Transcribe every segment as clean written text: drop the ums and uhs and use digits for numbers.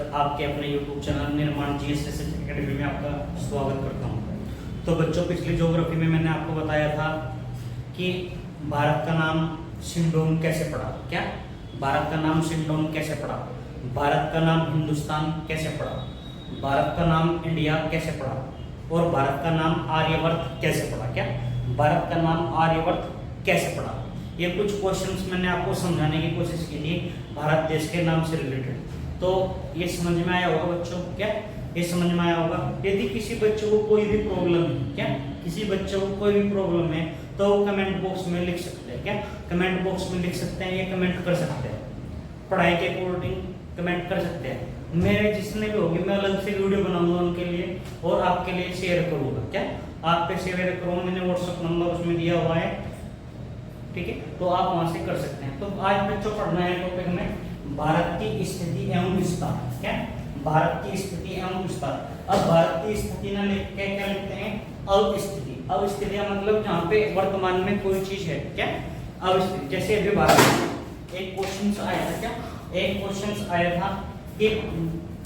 Sir आपके अपने YouTube channel निर्माण जीएस एकेडमी में आपका स्वागत करता हूँ। तो बच्चों, पिछली ज्योग्राफी में मैंने आपको बताया था कि भारत का नाम सिंडोन कैसे पड़ा। क्या भारत का नाम सिंडोन कैसे पड़ा, भारत का नाम हिंदुस्तान कैसे पड़ा, भारत का नाम इंडिया कैसे पड़ा और भारत का नाम आर्यवर्त कैसे पड़ा। क्या भारत का नाम आर्यवर्त कैसे पड़ा, ये कुछ क्वेश्चंस मैंने आपको समझाने की कोशिश की थी भारत देश के नाम से रिलेटेड। तो ये समझ में आया होगा बच्चों। क्या ये समझ में आया होगा। यदि किसी बच्चे को कोई भी प्रॉब्लम है, क्या किसी बच्चे को कोई भी प्रॉब्लम है तो वो कमेंट बॉक्स में लिख सकते हैं। क्या कमेंट बॉक्स में लिख सकते हैं, ये कमेंट कर सकते हैं, पढ़ाई के अकॉर्डिंग कमेंट कर सकते हैं। मेरे जिसने भी होगी मैं अलग से वीडियो बनाऊंगा उनके लिए और आपके लिए शेयर करूंगा। क्या आप पे शेयर करूंगा, मैंने व्हाट्सएप नंबर उसमें दिया हुआ है, ठीक है, तो आप वहां से कर सकते हैं। तो आज बच्चों पढ़ना है टॉपिक में भारत की स्थिति एवं विस्तार। क्या भारत की स्थिति एवं विस्तार। अब भारत की स्थिति ना लिख के क्या लिखते हैं, अवस्थिति। अवस्थिति मतलब जहाँ पे वर्तमान में कोई चीज है। क्या अवस्थिति। जैसे अभी भारत में एक क्वेश्चन आया था, क्या एक क्वेश्चन आया था कि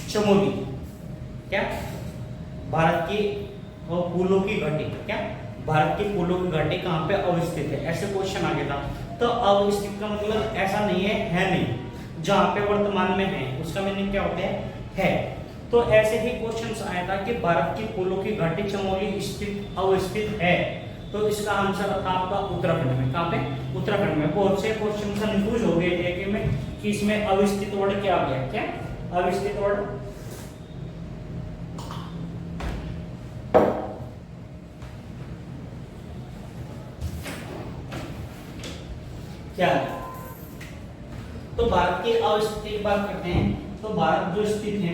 चमोली, क्या भारत की फूलों की घाटी, क्या भारत की फूलों की घाटी कहाँ पे अवस्थित है, ऐसे क्वेश्चन आ गया था। तो अवस्थित का मतलब ऐसा नहीं है नहीं, जहाँ पे वर्तमान में है उसका मीनिंग क्या होता है। तो ऐसे ही क्वेश्चन आया था कि भारत की फूलों की घाटी चमोली स्थित अवस्थित है, तो इसका आंसर था आपका उत्तराखंड में। कहाँ पे? उत्तराखंड में। बहुत से क्वेश्चन कंफ्यूज हो गए थे में कि इसमें अवस्थित वर्ड क्या आ गया। क्या अवस्थित वर्ड क्या है? तो भारत की अवस्थिति की बात करते हैं तो भारत जो स्थित है,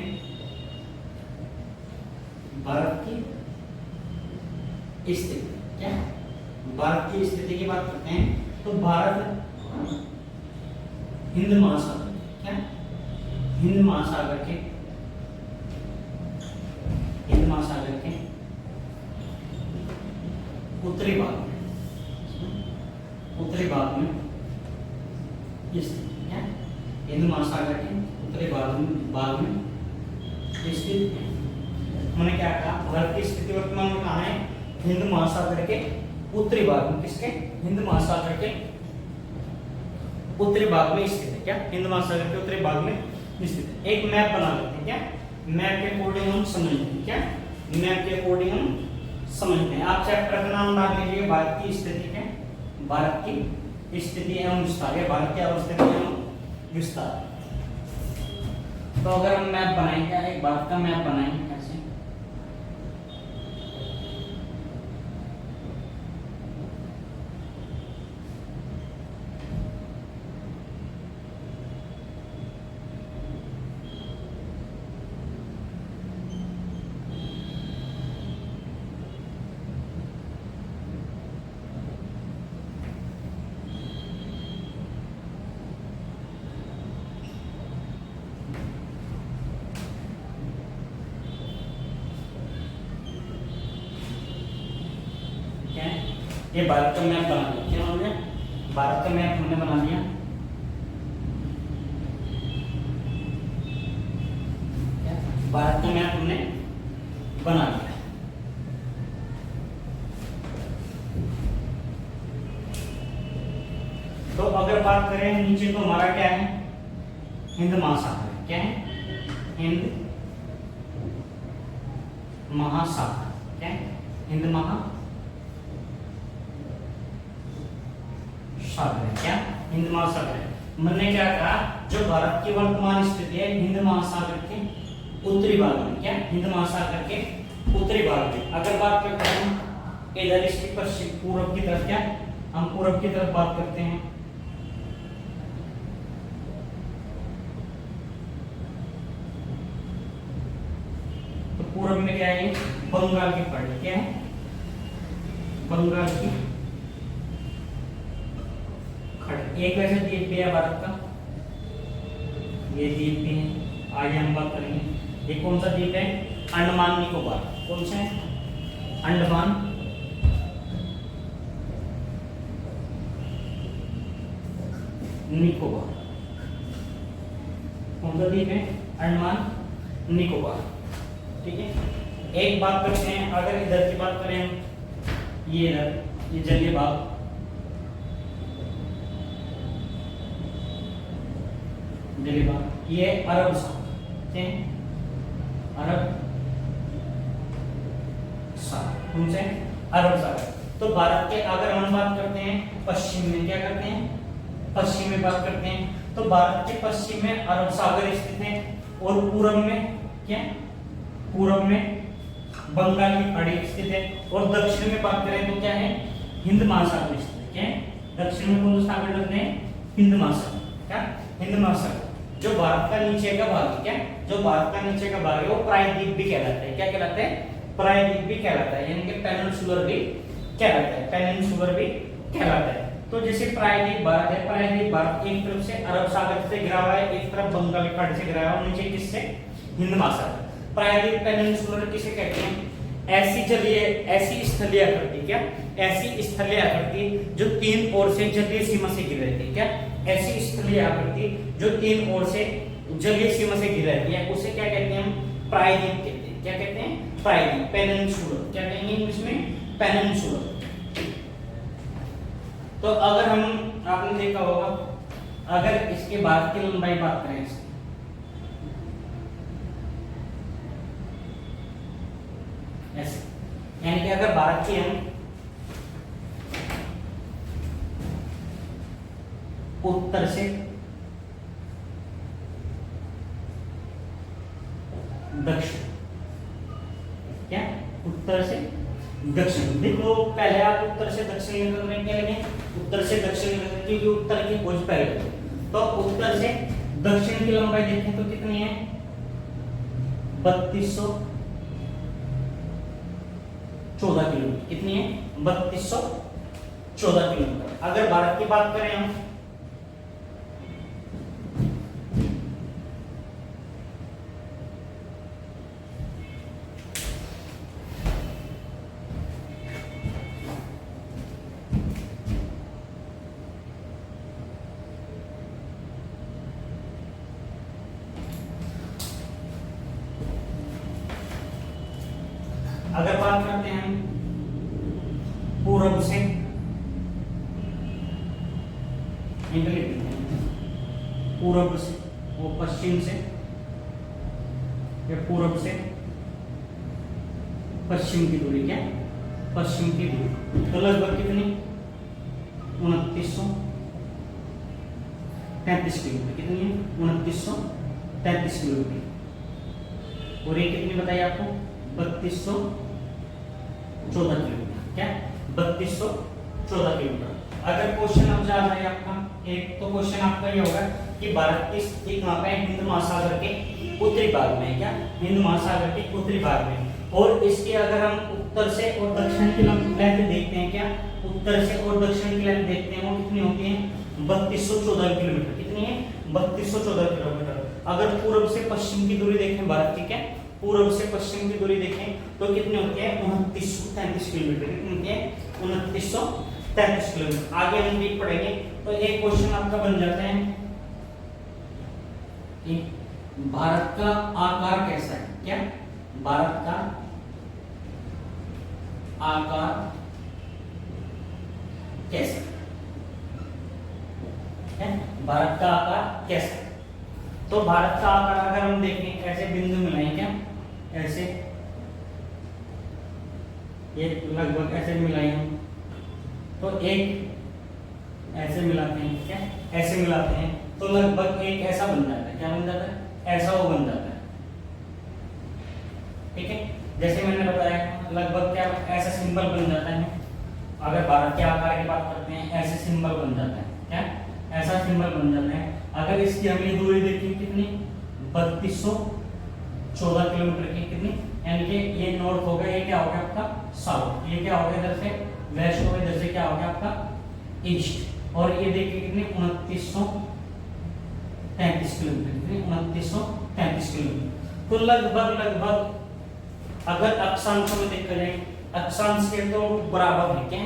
भारत की स्थिति, क्या भारत की स्थिति की बात करते हैं तो भारत हिंद महासागर, क्या हिंद महासागर के उत्तरी भाग में, उत्तरी भाग में स्थित है। हिंद महासागर के उत्तरी भाग में स्थित है। मैंने क्या कहा, भारत की स्थिति वर्तमान में कहाँ है? हिंद महासागर के उत्तरी भाग में। किसके? हिंद महासागर के उत्तरी भाग में स्थित है। क्या हिंद महासागर के उत्तरी भाग में स्थित है। एक मैप बना लेते हैं। क्या मैप के अकॉर्डिंग हम समझते हैं। क्या मैप के अकॉर्डिंग हम समझते हैं। आप चैप्टर का नाम डाल लीजिए भारत की स्थिति के, भारत की स्थिति एवं विस्तार या भारत की अवस्थिति एवं विस्तार। तो अगर हम मैप बनाएंगे, एक भारत का मैप बनाएंगे कैसे, ये भारत का मैप बना लिया। क्या हमने भारत का मैप हमने बना लिया। भारत का मैप हमने बना लिया। तो अगर बात करें नीचे तो हमारा क्या है, हिंद महासागर। क्या है? हिंद महासागर। क्या है? हिंद महासागर। क्या हिंद महासागर है। मैंने क्या कहा, जो भारत की वर्तमान स्थिति है हिंद महासागर के उत्तरी भाग में। क्या हिंद महासागर के उत्तरी भाग में। अगर बात करते हैं इधर इसकी पश्चिम पूर्व की तरफ, क्या हम पूर्व की तरफ बात करते हैं, तो पूर्व में क्या है? बंगाल की खाड़ी। क्या है? बंगाल की खाड़ी। एक वैसे द्वीप भी है भारत का, ये द्वीप भी है। आगे हम बात करेंगे ये कौन सा द्वीप है? अंडमान निकोबार। कौन से? अंडमान निकोबार। कौन सा द्वीप है? अंडमान निकोबार। ठीक है, एक बात करते हैं, अगर इधर की बात करें हम, ये इधर ये जलीय भाग, जलीय भाग, ये अरब सागर, ठीक है, अरब सागर, कौन से अरब सागर। तो भारत के अगर हम बात करते हैं पश्चिम में, क्या करते हैं, पश्चिम में बात करते हैं, तो भारत के पश्चिम में अरब सागर स्थित है, और पूर्व में क्या, पूर्व में बंगाल की खाड़ी स्थित है, और दक्षिण में बात करें तो क्या है, हिंद महासागर स्थित है। क्या है, दक्षिण में कौन सा सागर लगते हैं, हिंद महासागर, क्या, हिंद महासागर। जो भारत का नीचे का भाग है, क्या, जो भारत का नीचे का भाग है वो प्रायद्वीप भी कहलाता है। क्या कहलाता है, प्रायद्वीप भी कहलाता है, यानी कि पेनिनसुलर भी कहलाता है, पेनिनसुलर भी कहलाता है। तो जैसे प्रायद्वीप भारत है, प्रायद्वीप भारत एक तरफ से अरब सागर से घिरा हुआ है, एक तरफ बंगाल की खाड़ी से घिरा हुआ है, और नीचे किससे, हिंद महासागर। प्रायद्वीप पेनिनसुलर किसे कहते हैं, ऐसी जलीय, ऐसी स्थलीय आकृति, क्या, ऐसी स्थलीय आकृति जो तीन ओर से जलीय सीमा से घिरी रहती है। क्या, ऐसी स्थलीय आकृति जो तीन ओर से जलीय सीमा से घिरी रहती है, उसे क्या कहते हैं, हम प्रायद्वीप कहते हैं। क्या कहते हैं, प्रायद्वीप, पेनिनसुलर, क्या कहेंगे इंग्लिश में, पेनिनसुलर। तो अगर हम, आपने देखा होगा, अगर इसके बाद की लंबाई बात करें, इसकी ऐसे, यानी कि अगर भारत की हम उत्तर से दक्षिण, क्या, उत्तर से दक्षिण, देखो पहले आप उत्तर से दक्षिण निकल रहे, क्या लगे, उत्तर से दक्षिण निकल, क्योंकि उत्तर की खोज पहले, तो उत्तर से दक्षिण की लंबाई देखें तो कितनी है, 3214 किलोमीटर। कितनी है, 3214 किलोमीटर। अगर भारत की बात करें हम, अगर बात करते हैं पूर्व से, पूर्व से वो पश्चिम से, या पूर्व से पश्चिम की दूरी, क्या, पश्चिम की दूरी, तो लगभग कितनी, 2933 किलोमीटर। कितनी है, 2933 किलोमीटर। और ये कितनी बताई आपको, 3214 किलोमीटर। क्या, 3214 किलोमीटर। अगर क्वेश्चन अब जा रहा है आपका, एक तो क्वेश्चन आपका ये होगा कि भारत की स्थिति कहाँ पे है, हिंद महासागर के उत्तरी भाग में है। क्या, हिंद महासागर के उत्तरी भाग में। और इसके अगर हम उत्तर से और दक्षिण की लेंथ देखते हैं, क्या, उत्तर से और दक्षिण की लेंथ देखते हैं, वो कितनी होती है, 3214 किलोमीटर। कितनी है, 3214 किलोमीटर। अगर पूर्व से पश्चिम की दूरी देखें भारत की, क्या, पूर्व से पश्चिम की दूरी देखें तो कितनी होती है, 2933 किलोमीटर। कितनी होती है, 2933 किलोमीटर। आगे हम देख पढ़ेंगे, तो एक क्वेश्चन आपका बन जाता है, भारत का आकार कैसा है। क्या, भारत का आकार कैसा है, भारत का आकार कैसा है। तो भारत का आकार अगर हम देखें, ऐसे बिंदु मिलाएं, क्या, ऐसे, ये लगभग ऐसे मिलाएं हम, तो एक ऐसे मिलाते हैं, क्या, ऐसे मिलाते हैं, तो लगभग एक ऐसा बन जाता है। क्या बन जाता है, ऐसा वो बन जाता है। ठीक है, जैसे मैंने बताया लगभग क्या, ऐसा सिंबल बन जाता है। अगर भारत के आकार की बात करते हैं, ऐसे सिंबल बन जाता है। क्या, ऐसा सिंबल बन जाता है। अगर इसकी हम ये दूरी देखिए कितनी, 3214 किलोमीटर की। कितनी, यानी कि ये नॉर्थ हो गया, ये क्या हो गया आपका साउथ, ये क्या हो गया इधर से वेस्ट हो गया, इधर से क्या हो गया आपका ईस्ट। और ये देखिए कितनी, 2933 किलोमीटर। कितनी, 2933 किलोमीटर। तो लगभग अगर अक्षांशों में देखा जाए, अक्षांश के तो बराबर है। क्या,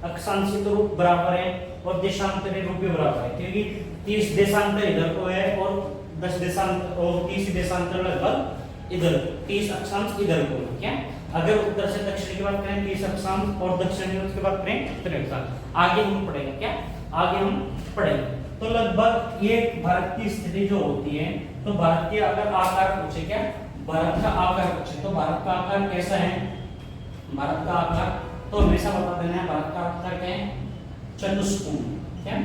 अक्षांश के तो रूप बराबर है, और देशांतरी रूप भी बराबर है, क्योंकि 30 देशांतर इधर को है और 10 देशांतर और 30 देशांतर लगभग इधर 30 अक्षांश इधर को क्या, अगर उत्तर से दक्षिण की बात करें 30 अक्षांश और दक्षिण की बात करें 30 अक्षांश। आगे हम पढ़ेंगे क्या, आगे हम पढ़ेंगे। तो लगभग ये भारत की स्थिति जो होती है, तो भारत के अगर आकार पूछे क्या, भारत का आकार पूछे तो भारत का आकार कैसा है, भारत का आकार तो हमेशा बता देना है, भारत का आकार क्या है, चतुष्कोण, क्या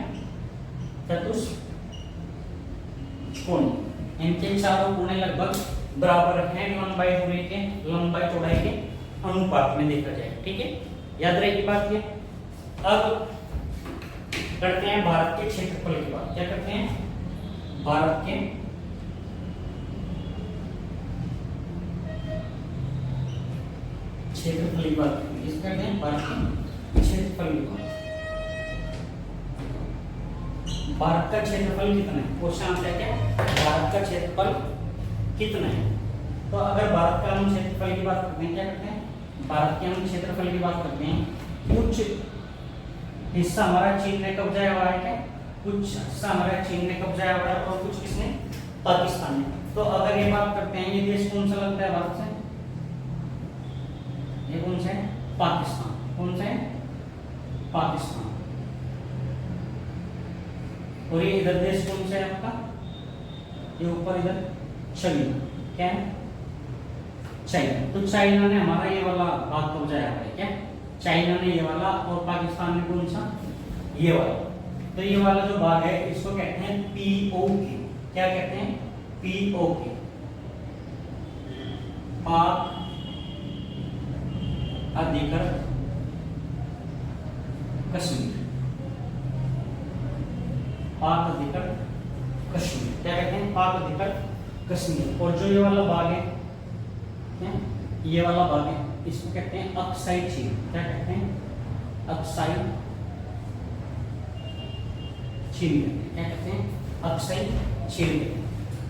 चतुष्कोण। इनके चारों कोने लगभग बराबर हैं लंबाई दूरी के, लंबाई चौड़ाई के अनुपात में देखा जाए, ठीक है, याद रहेगी बात ये। अब करते हैं भारत के क्षेत्रफल की बात, क्या करते हैं, भारत के क्षेत्रफल की बात इस करते हैं, भारत के क्षेत्रफल की बात। भारत का क्षेत्रफल कितना है, क्वेश्चन आता है क्या, भारत का क्षेत्रफल कितना है। तो अगर भारत का हम क्षेत्रफल की बात करते हैं, क्या करते हैं, भारत के हम क्षेत्रफल की बात करते हैं, कुछ हिस्सा हमारा चीन ने कब्जा हुआ है, क्या कुछ हिस्सा हमारा चीन ने कब्जा हुआ है और कुछ किसने, पाकिस्तान ने। तो अगर ये बात करते हैं, ये देश कौन सा लगता है भारत से, ये कौन सा है, पाकिस्तान, कौन सा है, पाकिस्तान। और ये इधर देश कौन सा है आपका, ये ऊपर इधर चाइना, क्या है, चाइना। तो चाइना ने हमारा ये वाला भाग कब्जा है, क्या चाइना ने ये वाला और पाकिस्तान ने कौन सा, ये वाला। तो ये वाला जो भाग है इसको कहते हैं पीओके, क्या कहते हैं, पीओके, पाक अधिकृत कश्मीर, पाक अधिकृत कश्मीर, क्या कहते हैं, पाक अधिकृत कश्मीर। और जो ये वाला भाग है, ये वाला भाग है, इसको कहते हैं अक्साई चीन, क्या कहते हैं, अक्साई चीन, क्या कहते हैं, अक्साई चीन।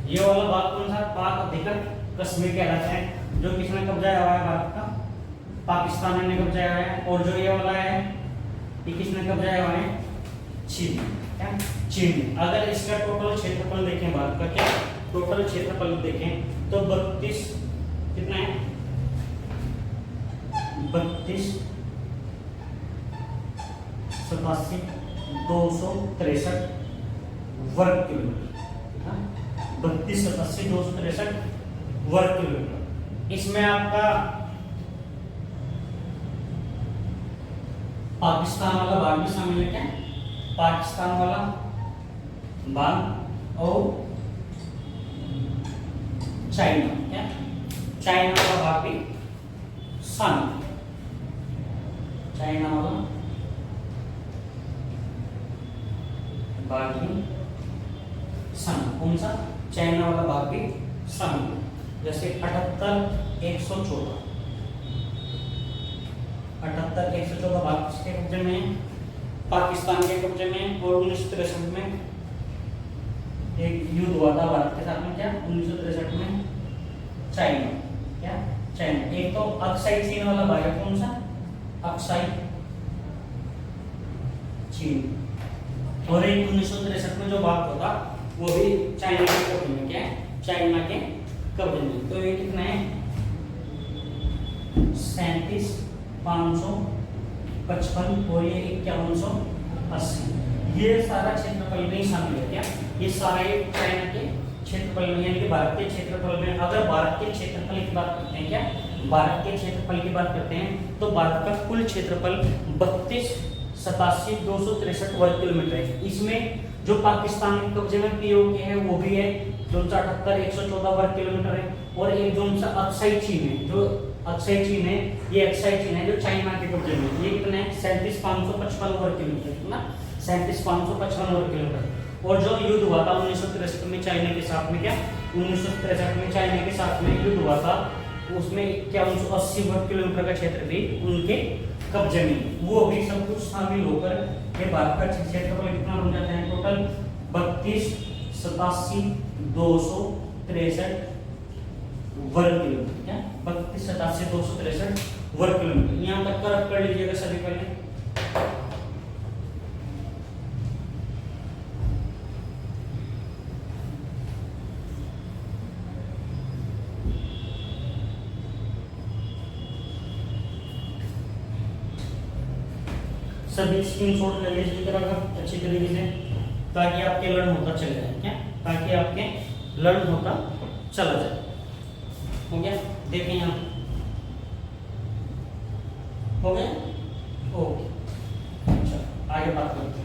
ये वाला भाग कौन सा, पाक अधिकृत कश्मीर कहलाता है, जो किसने कब्जा हुआ है, भारत का पाकिस्तान ने कब्जा हुआ है। और जो ये वाला है ये किसने कब्जा हुआ है, चीन, क्या चीन। अगर इसका टोटल क्षेत्रफल देखें, भारत का क्या टोटल क्षेत्रफल देखें तो 32 कितना है, 32 87 263 वर्ग किलोमीटर, 32 87 263 वर्ग किलोमीटर। इसमें आपका पाकिस्तान वाला भाग भी शामिल है, क्या पाकिस्तान वाला भाग और चाइना, क्या चाइना वाला भाग भी शामिल, चाइना वाला भाग भी शामिल, कौन सा, चाइना वाला भाग भी शामिल। जैसे 78 114 भाग किसके कब्जे में है, पाकिस्तान के कब्जे में। और 1963 में एक युद्ध हुआ था भारत के साथ में, क्या 1963 में चाइना, क्या चाइना। एक तो अक्साई चीन वाला भाग है, कौन सा, अक्साई चीन। और एक 1963 में जो भाग होगा वो भी चाइना के कब्जे में, क्या है चाइना के कब्जे में। तो ये कितना है, 37 555 और ये 5180। ये सारा क्षेत्रफल नहीं शामिल है, क्या ये सारा एक चाइना के क्षेत्रफल में, यानी कि भारत के क्षेत्रफल में। अगर भारत के क्षेत्रफल की बात करते हैं, क्या भारत के क्षेत्रफल की बात करते हैं, तो भारत का कुल क्षेत्रफल 32 87 263 वर्ग किलोमीटर है। इसमें जो पाकिस्तान के कब्जे में पीओके है वो भी है, जो 78 114 वर्ग किलोमीटर है। और एक जो अक्साई चीन है, जो अक्साई चीन है, ये अक्साई चीन है जो चाइना के कब्जे में, ये कितना है 37 555 वर्ग किलोमीटर, कितना 37 555 वर्ग किलोमीटर। और जो युद्ध हुआ था 1963 में चाइना के साथ में, क्या 1963 में चाइना के साथ में युद्ध हुआ था, उसमें 5180 वर्ग किलोमीटर का क्षेत्र भी उनके कब्जे में, वो भी सब कुछ शामिल होकर ये भारत का क्षेत्रफल कितना बन जाता है, टोटल 32 87 263 वर्ग किलोमीटर, क्या 32 87 263 वर्ग किलोमीटर। यहाँ तक कर लीजिएगा सभी पहले। सभी स्क्रीनशॉट ले लीजिए अच्छी तरीके से, ताकि आपके लर्न होता चले जाए। क्या? ताकि आपके लर्न होता चला जाए। हो गया? देखें यहाँ हो गया। ओके, अच्छा आगे बात करते हैं।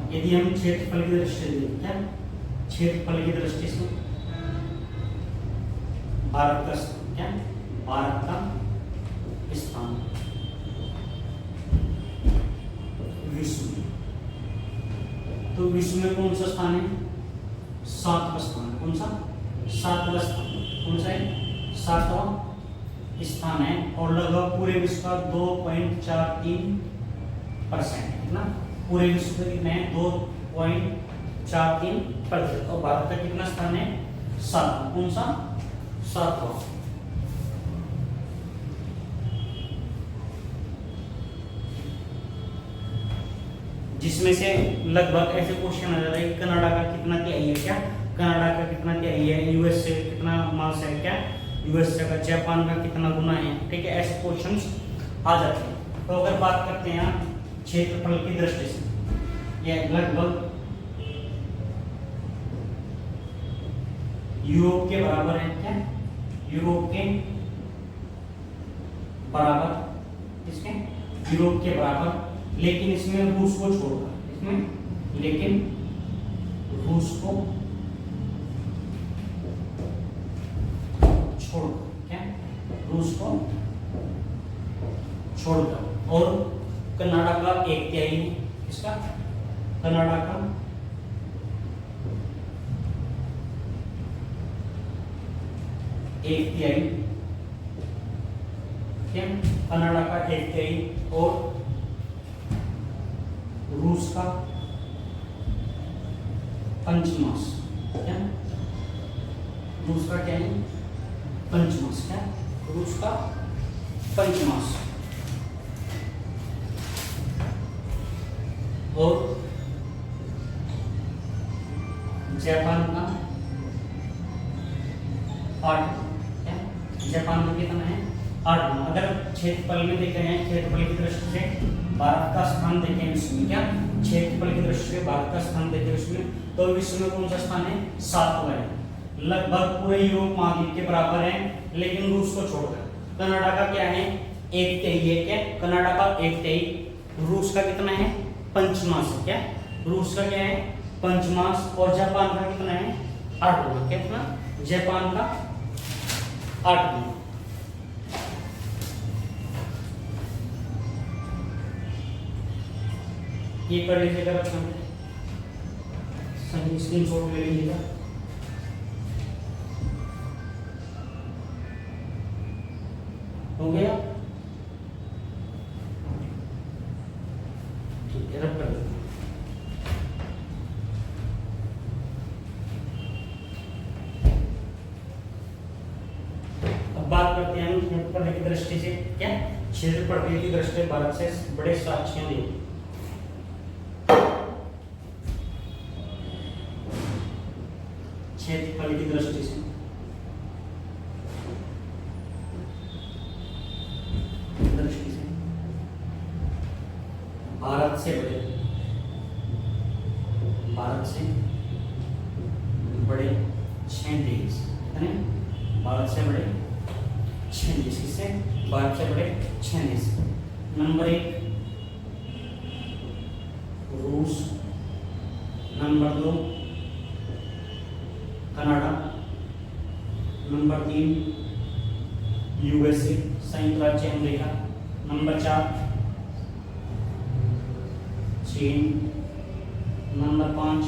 यदि हम क्षेत्रफल की दृष्टि से देखें, क्या क्षेत्रफल की दृष्टि से भारत का क्या भारत का स्थान विश्व में, तो विश्व में कौन सा स्थान है? 7वां स्थान। कौन सा? 7वां स्थान। कौन सा है? 7वां स्थान है। और लगभग पूरे विश्व का 2.43% कितना? पूरे विश्व में कितने हैं? 2.43%। और भारत का कितना स्थान है? 7। कौन सा? 7वां। जिसमें से लगभग ऐसे क्वेश्चन आ जाता है कि कनाडा का कितना तिहाई है? क्या कनाडा का कितना तिहाई है? यूएस से कितना मास है? क्या यूएस का? जापान का कितना गुना है? ठीक है, ऐसे क्वेश्चंस आ जाते हैं। तो अगर बात करते हैं क्षेत्रफल की दृष्टि से, यह लगभग यूरोप के बराबर है। क्या यूरोप के बराबर? किसके? यूरोप के बराबर। लेकिन इसमें रूस को छोड़कर, इसमें लेकिन रूस को छोड़कर, क्या रूस को छोड़कर, और कनाडा का 1/3 है। इसका कनाडा का 1/3, क्या कनाडा का 1/3 और रूस का 5वां। क्या रूस का क्या है? 5वां। क्या रूस का 5वां। और जापान का 8वां। क्या जापान का कितना है? 8वां। अगर क्षेत्रफल में देख रहे हैं, क्षेत्रफल की दृष्टि से भारत का स्थान देखें विश्व में, क्या क्षेत्रफल की दृष्टि से भारत का स्थान देखें विश्व में, तो विश्व में कौन सा स्थान है? 7वां है। लगभग पूरे यूरोप महाद्वीप के बराबर है, लेकिन रूस को छोड़कर। कनाडा का क्या है? 1/3 है। क्या कनाडा का 1/3। रूस का कितना है? 5वां। क्या रूस का क्या है? 5वां। और जापान का कितना है? 8वां। कितना? जापान का 8वां। ये कर लीजिएगा बच्चों, सही स्क्रीनशॉट ले लीजिएगा। हो गया? ठीक है, रब कर दो। अब बात करते हैं हम क्षेत्रफल की दृष्टि से। क्या क्षेत्रफल की दृष्टि से भारत से बड़े साक्ष्य दिए। क्षेत्रफल की दृष्टि से भारत से बड़े 6 देश, भारत से बड़े 6 देश। किससे? भारत से बड़े 6 देश। नंबर 1 रूस, नंबर 2 कनाडा, नंबर 3 यूएसए संयुक्त राज्य अमेरिका, नंबर 4 चीन, नंबर 5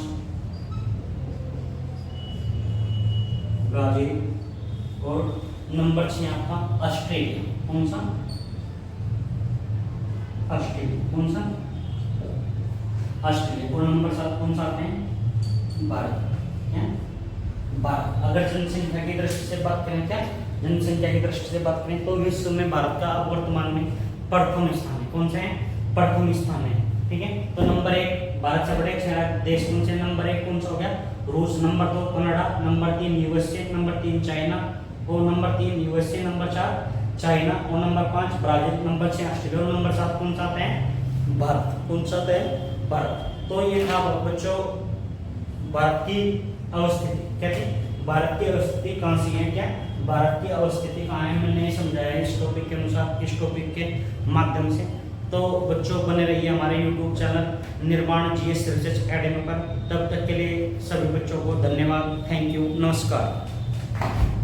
ब्राजील, और नंबर 6 आपका ऑस्ट्रेलिया। कौन सा? ऑस्ट्रेलिया। कौन सा? ऑस्ट्रेलिया। और नंबर 7 कौन सा आते हैं? भारत। भारत। अगर जनसंख्या की दृष्टि से बात करें, क्या जनसंख्या की दृष्टि से बात करें तो विश्व में भारत का अब वर्तमान में प्रथम स्थान है। कौन सा है? प्रथम स्थान है। ठीक है, तो नंबर 1 भारत से बड़े 6 देश कौन से? नंबर 1 कौन सा हो गया? रूस, number 2 Canada, number 3 USA, number 3 China, और नंबर 3 यूएसए, नंबर 4 चाइना, और नंबर 5 ब्राजील, नंबर 6 ऑस्ट्रेलिया, और नंबर 7 कौन सा आता है? भारत। कौन सा आता है? भारत। तो ये था बच्चों भारत की अवस्थिति। क्या थी? भारत की अवस्थिति कहाँ से है? क्या भारत की अवस्थिति कहाँ है, मैंने समझाया है इस टॉपिक के अनुसार, इस टॉपिक के माध्यम से। तो बच्चों बने रहिए हमारे YouTube चैनल निर्माण जीएस रिसर्च एकेडमी पर। तब तक के लिए सभी बच्चों को धन्यवाद। थैंक यू, नमस्कार।